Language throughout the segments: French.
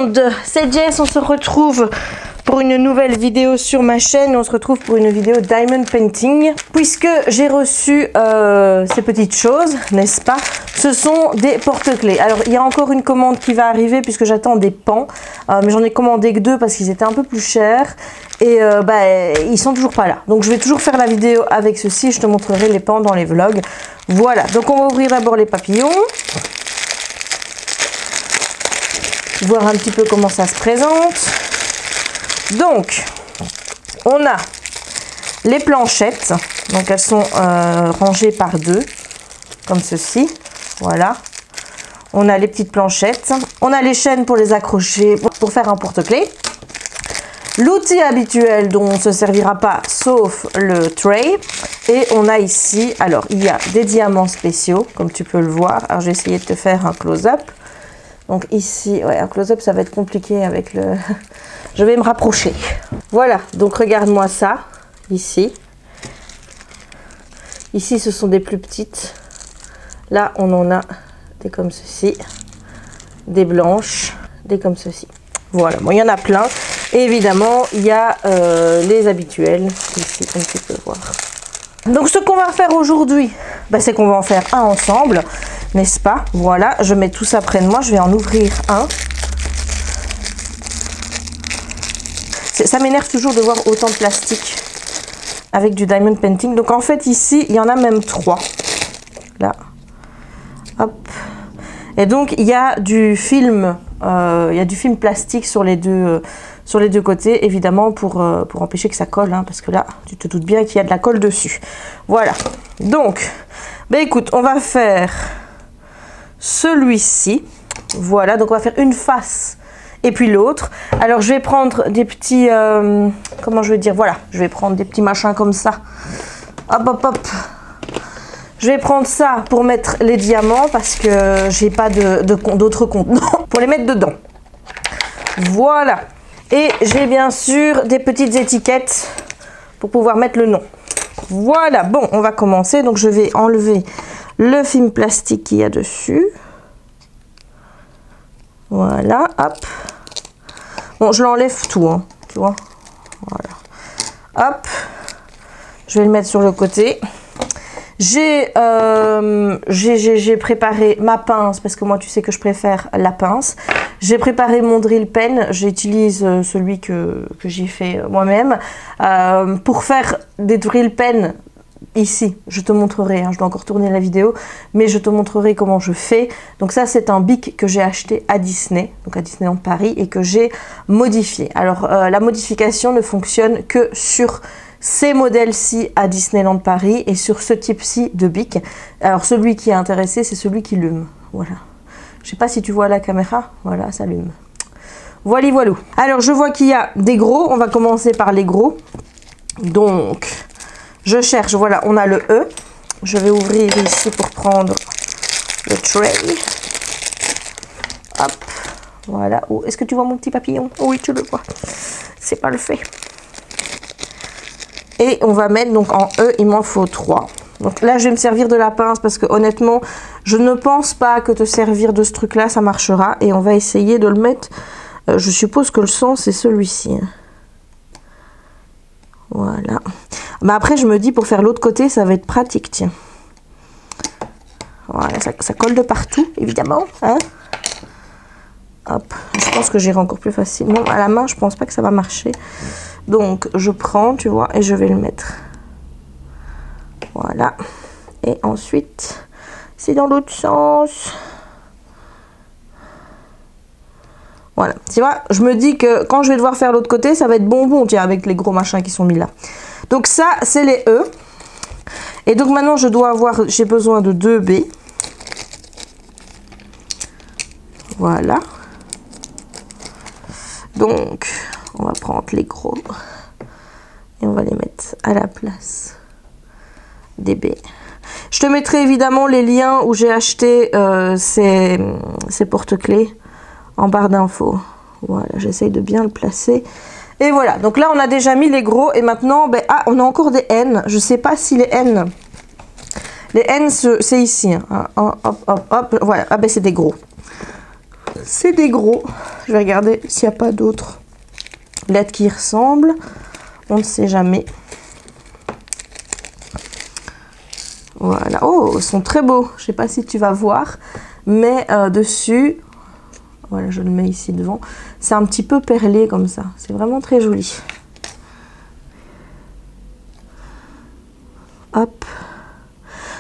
monde, c'est Jess, on se retrouve pour une nouvelle vidéo sur ma chaîne. On se retrouve pour une vidéo Diamond Painting. Puisque j'ai reçu ces petites choses, n'est-ce pas? Ce sont des porte-clés. Alors il y a encore une commande qui va arriver puisque j'attends des pans. Mais j'en ai commandé que 2 parce qu'ils étaient un peu plus chers. Et ils sont toujours pas là. Donc je vais toujours faire la vidéo avec ceci. Je te montrerai les pans dans les vlogs. Voilà, donc on va ouvrir d'abord les papillons. Voir un petit peu comment ça se présente. Donc, on a les planchettes. Donc, elles sont rangées par 2, comme ceci. Voilà. On a les petites planchettes. On a les chaînes pour les accrocher, pour faire un porte-clés. L'outil habituel dont on ne se servira pas, sauf le tray. Et on a ici, alors, il y a des diamants spéciaux, comme tu peux le voir. Alors, j'ai essayé de te faire un close-up. Donc ici, ouais, un close-up, ça va être compliqué avec le... Je vais me rapprocher. Voilà, donc regarde-moi ça, ici. Ici, ce sont des plus petites. Là, on en a des comme ceci. Des blanches, des comme ceci. Voilà, bon, il y en a plein. Et évidemment, il y a les habituels, ici, comme tu peux voir. Donc, ce qu'on va faire aujourd'hui, c'est qu'on va en faire un ensemble. N'est-ce pas? Voilà, je mets tout ça près de moi. Je vais en ouvrir un. Ça m'énerve toujours de voir autant de plastique avec du diamond painting. Donc en fait ici, il y en a même 3. Là. Hop. Et donc il y a du film, plastique sur les deux côtés, évidemment pour empêcher que ça colle, hein, parce que là, tu te doutes bien qu'il y a de la colle dessus. Voilà. Donc, écoute, on va faire celui-ci. Voilà, donc on va faire une face et puis l'autre. Alors je vais prendre des petits comment je vais dire, voilà, je vais prendre des petits machins comme ça. Hop hop hop. Je vais prendre ça pour mettre les diamants parce que j'ai pas d'autres contenants pour les mettre dedans. Voilà. Et j'ai bien sûr des petites étiquettes pour pouvoir mettre le nom. Voilà, bon, on va commencer. Donc je vais enlever le film plastique qu'il y a dessus. Voilà, hop. Bon, je l'enlève tout, hein, tu vois. Voilà. Hop. Je vais le mettre sur le côté. J'ai préparé ma pince, parce que moi, tu sais que je préfère la pince. J'ai préparé mon drill pen. J'utilise celui que j'ai fait moi-même. Pour faire des drill pens, ici, je te montrerai, hein, je dois encore tourner la vidéo, mais je te montrerai comment je fais. Donc ça, c'est un bic que j'ai acheté à Disney, donc à Disneyland Paris, et que j'ai modifié. Alors, la modification ne fonctionne que sur ces modèles-ci à Disneyland Paris et sur ce type-ci de bic. Alors, celui qui est intéressé, c'est celui qui lume. Voilà. Je sais pas si tu vois la caméra. Voilà, ça allume. Voilà, voilà. Alors, je vois qu'il y a des gros. On va commencer par les gros. Donc... je cherche, voilà, on a le E. Je vais ouvrir ici pour prendre le tray. Hop, voilà. Oh, est-ce que tu vois mon petit papillon? Oui, tu le vois. C'est pas le fait. Et on va mettre, donc en E, il m'en faut 3. Donc là, je vais me servir de la pince parce que honnêtement, je ne pense pas que te servir de ce truc-là, ça marchera. Et on va essayer de le mettre, je suppose que le sens, c'est celui-ci. Voilà. Mais après, je me dis, pour faire l'autre côté, ça va être pratique, tiens. Voilà, ça colle de partout, évidemment. Hein, hop, je pense que j'irai encore plus facilement. À la main, je pense pas que ça va marcher. Donc, je prends, tu vois, et je vais le mettre. Voilà. Et ensuite, c'est dans l'autre sens. Voilà, tu vois, je me dis que quand je vais devoir faire l'autre côté, ça va être bonbon, tiens, avec les gros machins qui sont mis là. Donc ça, c'est les E. Et donc maintenant, j'ai besoin de 2 B. Voilà. Donc, on va prendre les gros. Et on va les mettre à la place des B. Je te mettrai évidemment les liens où j'ai acheté ces porte-clés en barre d'infos. Voilà, j'essaye de bien le placer. Et voilà, donc là on a déjà mis les gros et maintenant, on a encore des N. Je sais pas si les N, c'est ici. Hein. Hop, hop, hop, voilà, c'est des gros. c'est des gros. Je vais regarder s'il n'y a pas d'autres lettres qui y ressemblent. On ne sait jamais. Voilà. Oh, ils sont très beaux. Je ne sais pas si tu vas voir. Mais dessus, voilà, je le mets ici devant. C'est un petit peu perlé comme ça. C'est vraiment très joli. Hop.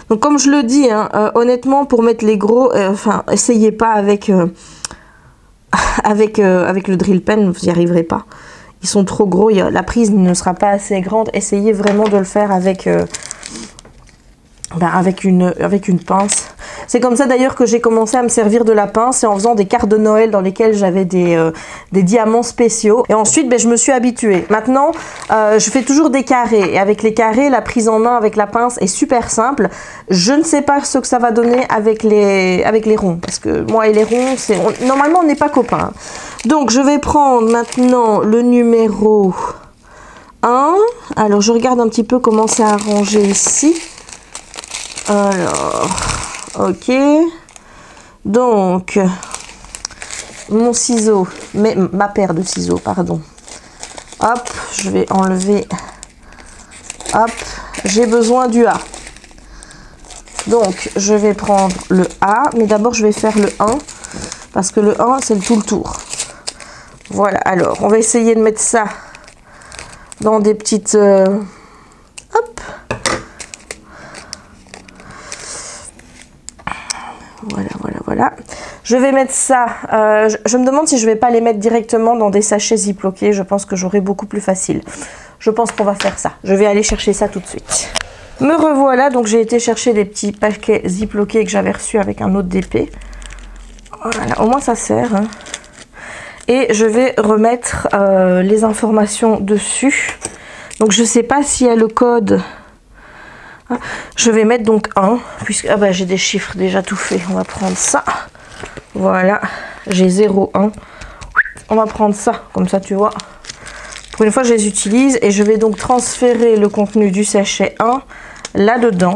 Donc comme je le dis, hein, honnêtement, pour mettre les gros, enfin, essayez pas avec le drill pen, vous n'y arriverez pas. Ils sont trop gros, la prise ne sera pas assez grande. Essayez vraiment de le faire avec une pince. C'est comme ça d'ailleurs que j'ai commencé à me servir de la pince, et en faisant des cartes de Noël dans lesquelles j'avais des diamants spéciaux. Et ensuite, ben, je me suis habituée. Maintenant, je fais toujours des carrés. Et avec les carrés, la prise en main avec la pince est super simple. Je ne sais pas ce que ça va donner avec les ronds. Parce que moi et les ronds, normalement, on n'est pas copains. Donc, je vais prendre maintenant le numéro 1. Alors, je regarde un petit peu comment c'est arrangé ici. Alors... Ok, donc mon ciseau, ma paire de ciseaux, pardon. Hop, je vais enlever. Hop, j'ai besoin du A. Donc, je vais prendre le A, mais d'abord je vais faire le 1, parce que le 1, c'est tout le tour. Voilà, alors, on va essayer de mettre ça dans des petites... hop. Voilà. Je vais mettre ça. Je me demande si je vais pas les mettre directement dans des sachets ziploqués. Je pense que j'aurai beaucoup plus facile. Je pense qu'on va faire ça. Je vais aller chercher ça tout de suite. Me revoilà. Donc j'ai été chercher des petits paquets ziploqués que j'avais reçus avec un autre DP. Voilà, au moins ça sert. Hein. Et je vais remettre les informations dessus. Donc je sais pas s'il y a le code. Je vais mettre donc 1, puisque j'ai des chiffres déjà tout fait. On va prendre ça. Voilà, j'ai 0, 1. On va prendre ça, comme ça tu vois. Pour une fois, je les utilise et je vais donc transférer le contenu du sachet 1 là-dedans.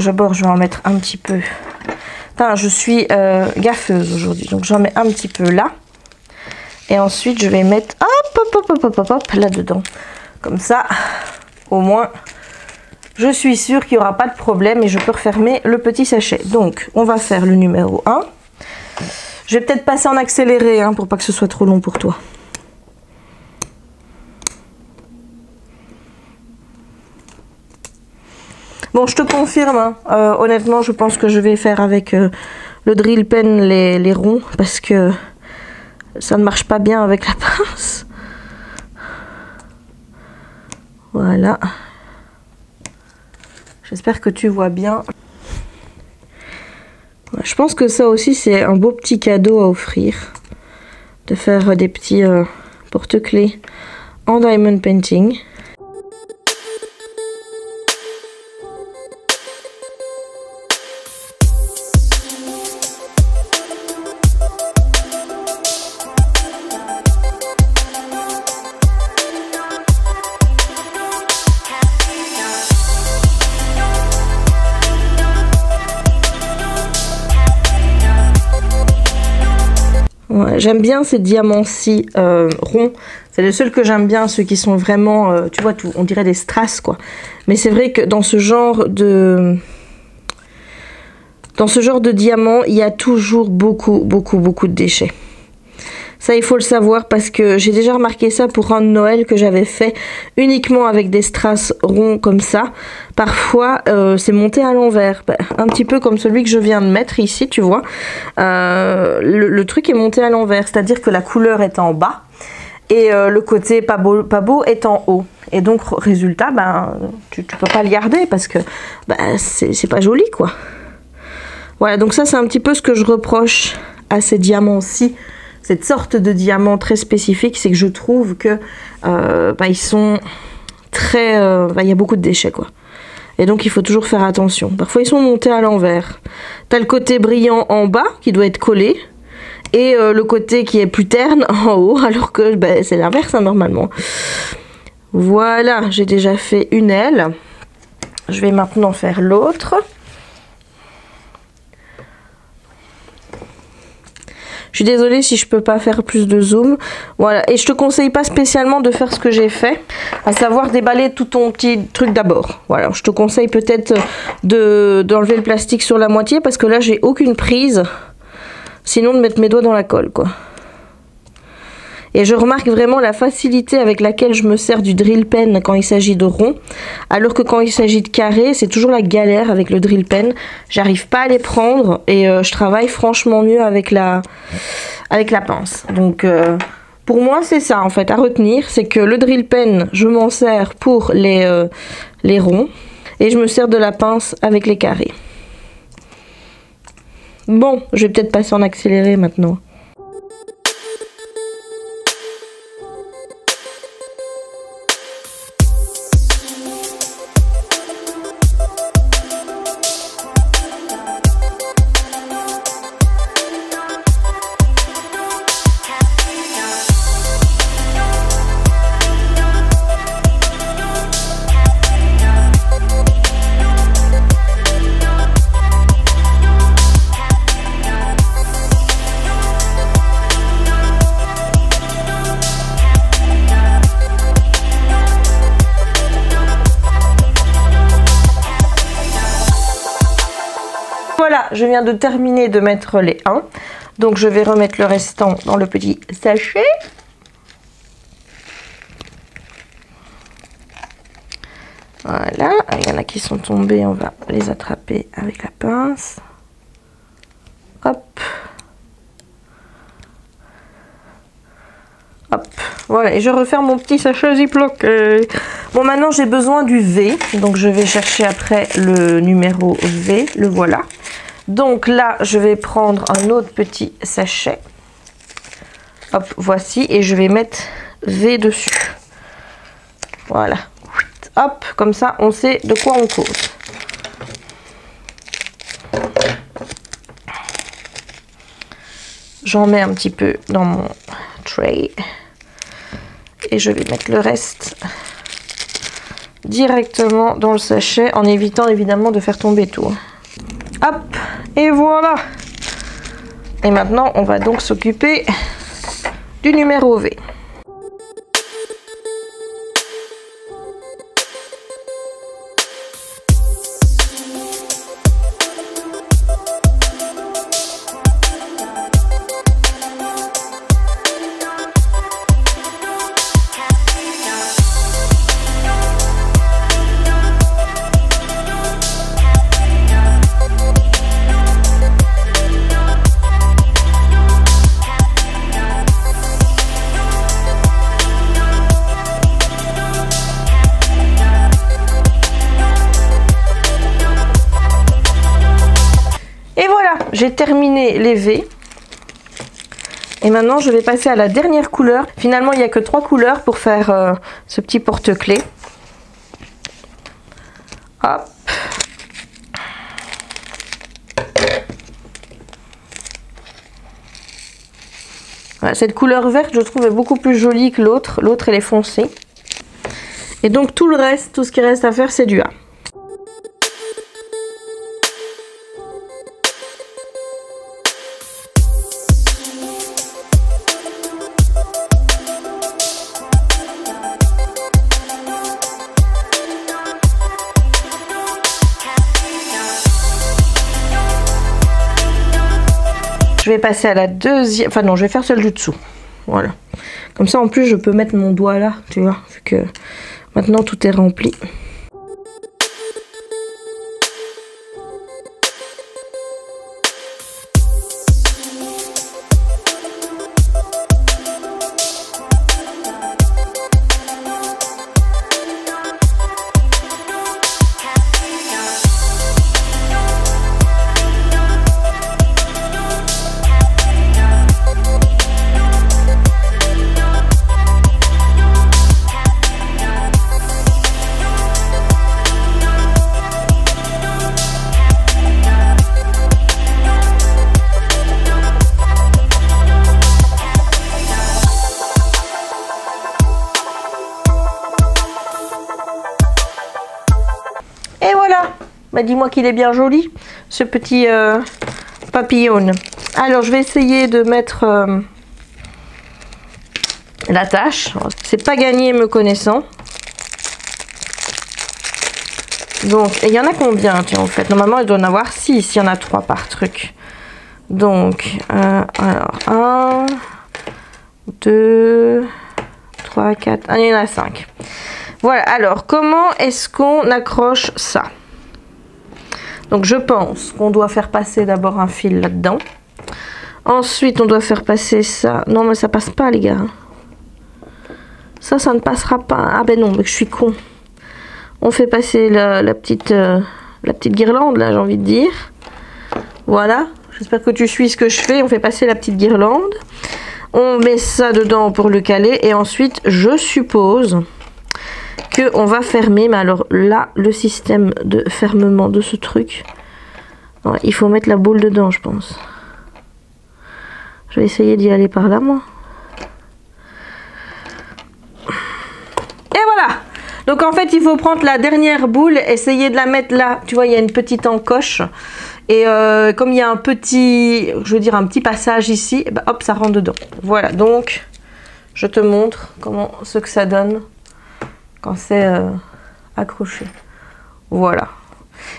D'abord, je vais en mettre un petit peu. Putain, je suis gaffeuse aujourd'hui, donc j'en mets un petit peu là. Et ensuite, je vais mettre hop, là-dedans. Comme ça. Au moins, je suis sûre qu'il n'y aura pas de problème et je peux refermer le petit sachet. Donc, on va faire le numéro 1. Je vais peut-être passer en accéléré hein, pour pas que ce soit trop long pour toi. Bon, je te confirme. Hein, honnêtement, je pense que je vais faire avec le drill pen les ronds parce que ça ne marche pas bien avec la pince. Voilà. J'espère que tu vois bien. Je pense que ça aussi, c'est un beau petit cadeau à offrir. De faire des petits porte-clés en diamond painting. Ouais, j'aime bien ces diamants-ci ronds. C'est les seuls que j'aime bien, ceux qui sont vraiment, tu vois, tout, on dirait des strass, quoi. Mais c'est vrai que dans ce genre de diamants, il y a toujours beaucoup de déchets. Ça, il faut le savoir parce que j'ai déjà remarqué ça pour un Noël que j'avais fait uniquement avec des strass ronds comme ça. Parfois, c'est monté à l'envers. Un petit peu comme celui que je viens de mettre ici, tu vois. Le truc est monté à l'envers, c'est-à-dire que la couleur est en bas et le côté pas beau est en haut. Et donc, résultat, tu peux pas le garder parce que c'est pas joli, quoi. Voilà, donc ça, c'est un petit peu ce que je reproche à ces diamants-ci. Cette sorte de diamant très spécifique, c'est que je trouve que ils sont très... il y a beaucoup de déchets, quoi. Et donc, il faut toujours faire attention. Parfois, ils sont montés à l'envers. Tu as le côté brillant en bas, qui doit être collé, et le côté qui est plus terne en haut, alors que c'est l'inverse, hein, normalement. Voilà, j'ai déjà fait une aile. Je vais maintenant faire l'autre. Je suis désolée si je peux pas faire plus de zoom. Voilà, et je te conseille pas spécialement de faire ce que j'ai fait, à savoir déballer tout ton petit truc d'abord. Voilà, je te conseille peut-être d'enlever le plastique sur la moitié parce que là j'ai aucune prise. Sinon de mettre mes doigts dans la colle, quoi. Et je remarque vraiment la facilité avec laquelle je me sers du drill pen quand il s'agit de rond. Alors que quand il s'agit de carré, c'est toujours la galère avec le drill pen. J'arrive pas à les prendre et je travaille franchement mieux avec la pince. Donc pour moi c'est ça en fait à retenir. C'est que le drill pen, je m'en sers pour les ronds. Et je me sers de la pince avec les carrés. Bon, je vais peut-être passer en accéléré maintenant. Voilà, je viens de terminer de mettre les 1. Donc je vais remettre le restant dans le petit sachet. Voilà, il y en a qui sont tombés, on va les attraper avec la pince. Hop. Hop, voilà, et je referme mon petit sachet Ziploc. Bon, maintenant j'ai besoin du V, donc je vais chercher après le numéro V, le voilà. Donc là, je vais prendre un autre petit sachet. Hop, voici, et je vais mettre V dessus. Voilà. Hop, comme ça, on sait de quoi on cause. J'en mets un petit peu dans mon tray. Et je vais mettre le reste directement dans le sachet, en évitant évidemment de faire tomber tout. Hop, et voilà. Et maintenant, on va donc s'occuper du numéro V. J'ai terminé les V. Et maintenant, je vais passer à la dernière couleur. Finalement, il n'y a que 3 couleurs pour faire ce petit porte-clés. Hop. Voilà, cette couleur verte, je trouve, est beaucoup plus jolie que l'autre. L'autre, elle est foncée. Et donc, tout le reste, tout ce qui reste à faire, c'est du A. Je vais passer à la deuxième, enfin non, je vais faire celle du dessous. Voilà. Comme ça, en plus, je peux mettre mon doigt là, tu vois, vu que maintenant tout est rempli. Et voilà, bah, dis-moi qu'il est bien joli, ce petit papillon. Alors, je vais essayer de mettre l'attache. C'est pas gagné me connaissant. Donc, il y en a combien, tiens, en fait? Normalement, il doit en avoir 6. Il y en a 3 par truc. Donc, alors, 1, 2, 3, 4... Ah, il y en a 5. Voilà, alors, comment est-ce qu'on accroche ça? Donc, je pense qu'on doit faire passer d'abord un fil là-dedans. Ensuite, on doit faire passer ça. Non, mais ça passe pas, les gars. Ça ne passera pas. Ah ben non, mais je suis con. On fait passer la petite guirlande, là, j'ai envie de dire. Voilà. J'espère que tu suis ce que je fais. On fait passer la petite guirlande. On met ça dedans pour le caler. Et ensuite, je suppose qu'on va fermer. Mais alors là, le système de fermement de ce truc... Ouais, il faut mettre la boule dedans, je pense. Je vais essayer d'y aller par là, moi. Et voilà! Donc en fait, il faut prendre la dernière boule, essayer de la mettre là. Tu vois, il y a une petite encoche. Et comme il y a un petit, je veux dire un petit passage ici, et ben, hop, ça rentre dedans. Voilà, donc je te montre ce que ça donne quand c'est accroché. Voilà.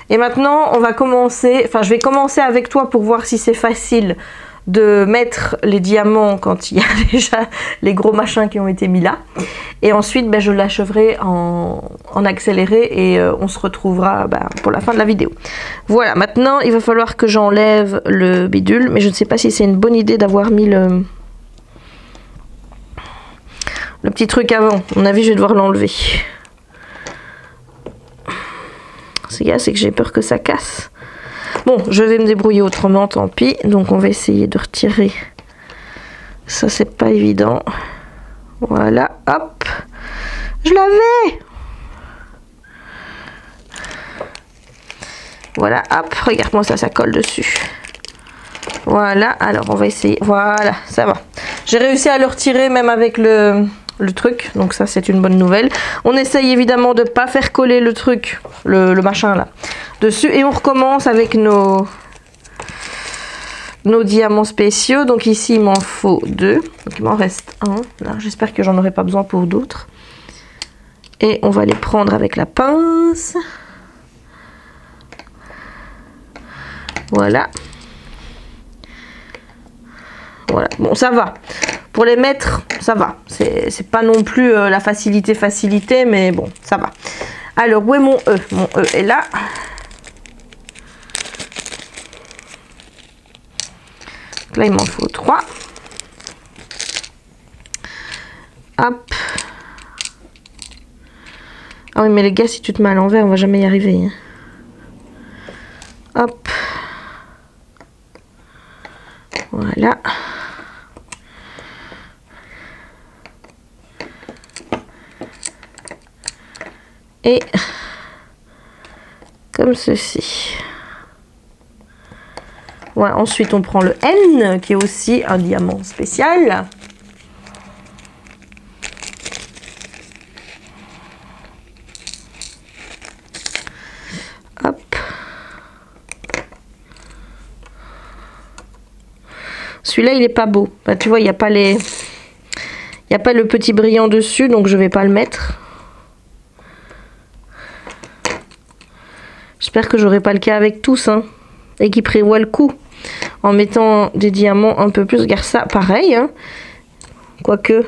Et maintenant, on va commencer, enfin je vais commencer avec toi pour voir si c'est facile de mettre les diamants quand il y a déjà les gros machins qui ont été mis là. Et ensuite, ben, je l'achèverai en accéléré et on se retrouvera pour la fin de la vidéo. Voilà, maintenant, il va falloir que j'enlève le bidule. Mais je ne sais pas si c'est une bonne idée d'avoir mis le petit truc avant. À mon avis, je vais devoir l'enlever. Ce qu'il y a, c'est que j'ai peur que ça casse. Bon, je vais me débrouiller autrement, tant pis. Donc, on va essayer de retirer. Ça, c'est pas évident. Voilà, hop. Je l'avais. Voilà, hop. Regarde-moi ça, ça colle dessus. Voilà, alors on va essayer. Voilà, ça va. J'ai réussi à le retirer même avec le truc. Donc ça, c'est une bonne nouvelle. On essaye évidemment de ne pas faire coller le truc, le machin là, dessus. Et on recommence avec nos diamants spéciaux. Donc ici, il m'en faut 2. Donc il m'en reste 1. J'espère que j'en aurai pas besoin pour d'autres. Et on va les prendre avec la pince. Voilà. Voilà. Bon, ça va. Pour les mettre, ça va. C'est pas non plus la facilité, mais bon, ça va. Alors, où est mon E? Mon E est là. Donc là, il m'en faut 3. Hop. Ah oui, mais les gars, si tu te mets à l'envers, on va jamais y arriver. Hein. Hop. Voilà. Et comme ceci. Voilà, ensuite on prend le N qui est aussi un diamant spécial. Hop. Celui-là il est pas beau. Bah, tu vois, il n'y a pas les... Il n'y a pas le petit brillant dessus, donc je vais pas le mettre. J'espère que j'aurai pas le cas avec tous, hein, et qui prévoit le coup en mettant des diamants un peu plus. Regarde ça, pareil, hein, quoique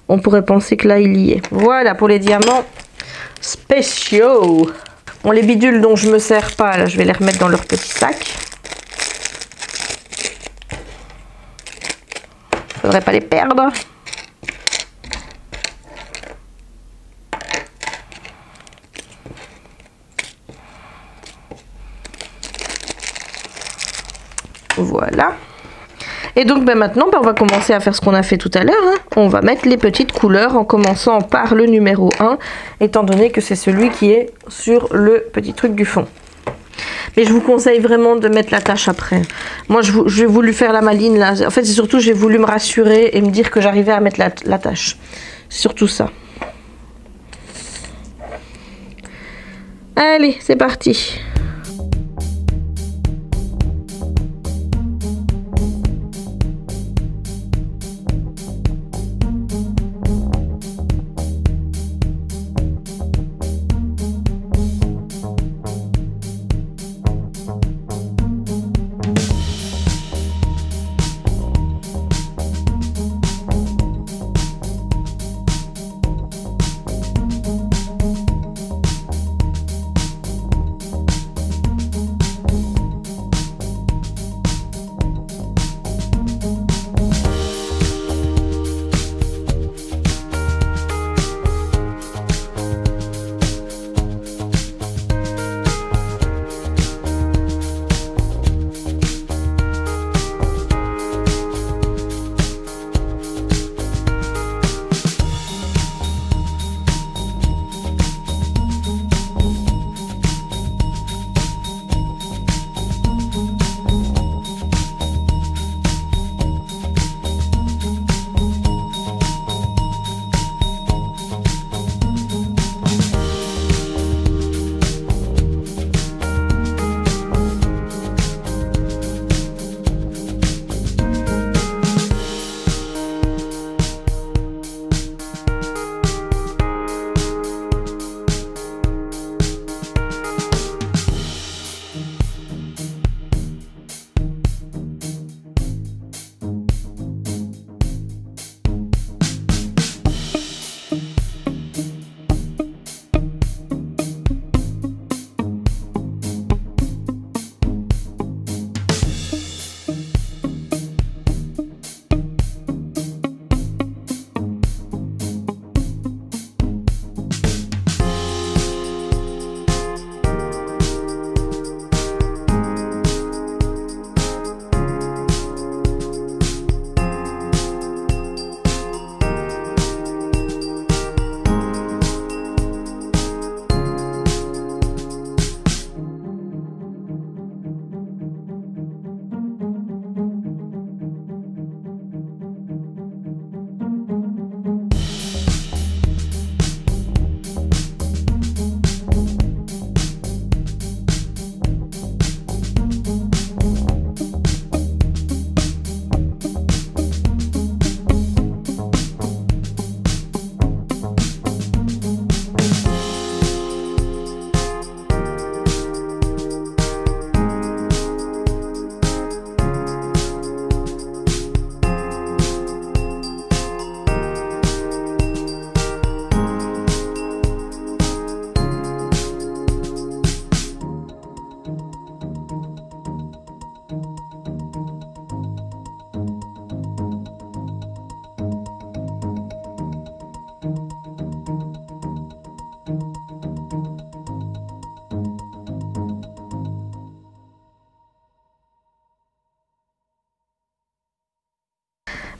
on pourrait penser que là il y est. Voilà pour les diamants spéciaux. Bon, les bidules dont je me sers pas, là, je vais les remettre dans leur petit sac. Faudrait pas les perdre. Voilà. Et donc maintenant, on va commencer à faire ce qu'on a fait tout à l'heure. Hein. On va mettre les petites couleurs en commençant par le numéro 1, étant donné que c'est celui qui est sur le petit truc du fond. Mais je vous conseille vraiment de mettre la tâche après. Moi, j'ai voulu faire la maline là. En fait, c'est surtout j'ai voulu me rassurer et me dire que j'arrivais à mettre la tâche. C'est surtout ça. Allez, c'est parti.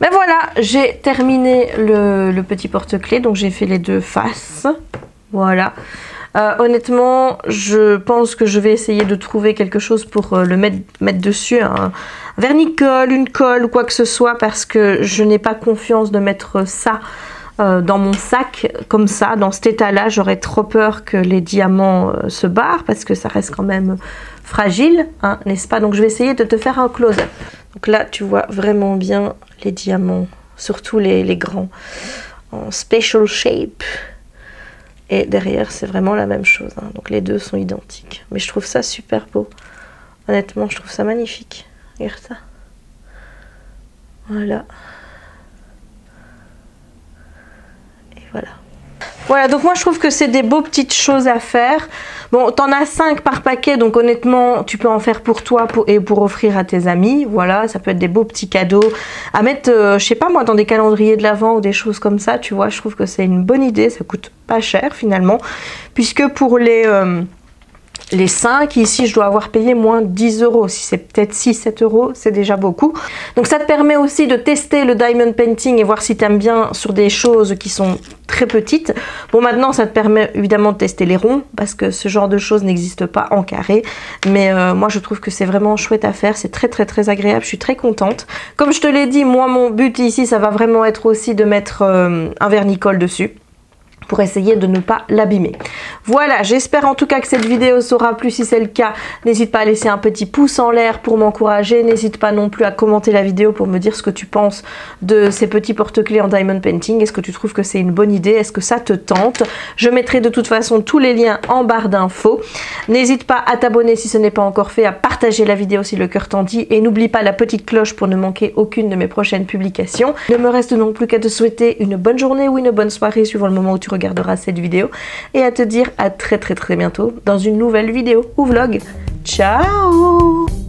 Mais voilà, j'ai terminé le petit porte-clés, donc j'ai fait les deux faces. Voilà. Honnêtement, je pense que je vais essayer de trouver quelque chose pour le mettre dessus, un vernis-colle, une colle ou quoi que ce soit, parce que je n'ai pas confiance de mettre ça dans mon sac comme ça, dans cet état-là. J'aurais trop peur que les diamants se barrent, parce que ça reste quand même fragile, hein, n'est-ce pas? Donc je vais essayer de te faire un close-up. Donc là, tu vois vraiment bien les diamants, surtout les grands, en special shape. Et derrière, c'est vraiment la même chose, hein. Donc les deux sont identiques. Mais je trouve ça super beau. Honnêtement, je trouve ça magnifique. Regarde ça. Voilà. Et voilà. Voilà, donc moi je trouve que c'est des beaux petites choses à faire. Bon, t'en as 5 par paquet, donc honnêtement, tu peux en faire pour toi et pour offrir à tes amis. Voilà, ça peut être des beaux petits cadeaux à mettre, je sais pas moi, dans des calendriers de l'Avent ou des choses comme ça, tu vois. Je trouve que c'est une bonne idée, ça coûte pas cher finalement. Puisque pour les 5, ici, je dois avoir payé moins 10 €. Si c'est peut-être 6-7 €, c'est déjà beaucoup. Donc ça te permet aussi de tester le diamond painting et voir si tu aimes bien sur des choses qui sont très petites. Bon, maintenant, ça te permet évidemment de tester les ronds, parce que ce genre de choses n'existe pas en carré. Mais moi, je trouve que c'est vraiment chouette à faire. C'est très agréable. Je suis très contente. Comme je te l'ai dit, moi, mon but ici, ça va vraiment être aussi de mettre un vernis-colle dessus, pour essayer de ne pas l'abîmer. Voilà, j'espère en tout cas que cette vidéo t'aura plu. Si c'est le cas, n'hésite pas à laisser un petit pouce en l'air pour m'encourager. N'hésite pas non plus à commenter la vidéo pour me dire ce que tu penses de ces petits porte-clés en diamond painting. Est-ce que tu trouves que c'est une bonne idée? Est-ce que ça te tente? Je mettrai de toute façon tous les liens en barre d'infos. N'hésite pas à t'abonner si ce n'est pas encore fait, à partager la vidéo si le cœur t'en dit, et n'oublie pas la petite cloche pour ne manquer aucune de mes prochaines publications. Il ne me reste donc plus qu'à te souhaiter une bonne journée ou une bonne soirée suivant le moment où tu regarderas cette vidéo, et à te dire à très bientôt dans une nouvelle vidéo ou vlog. Ciao!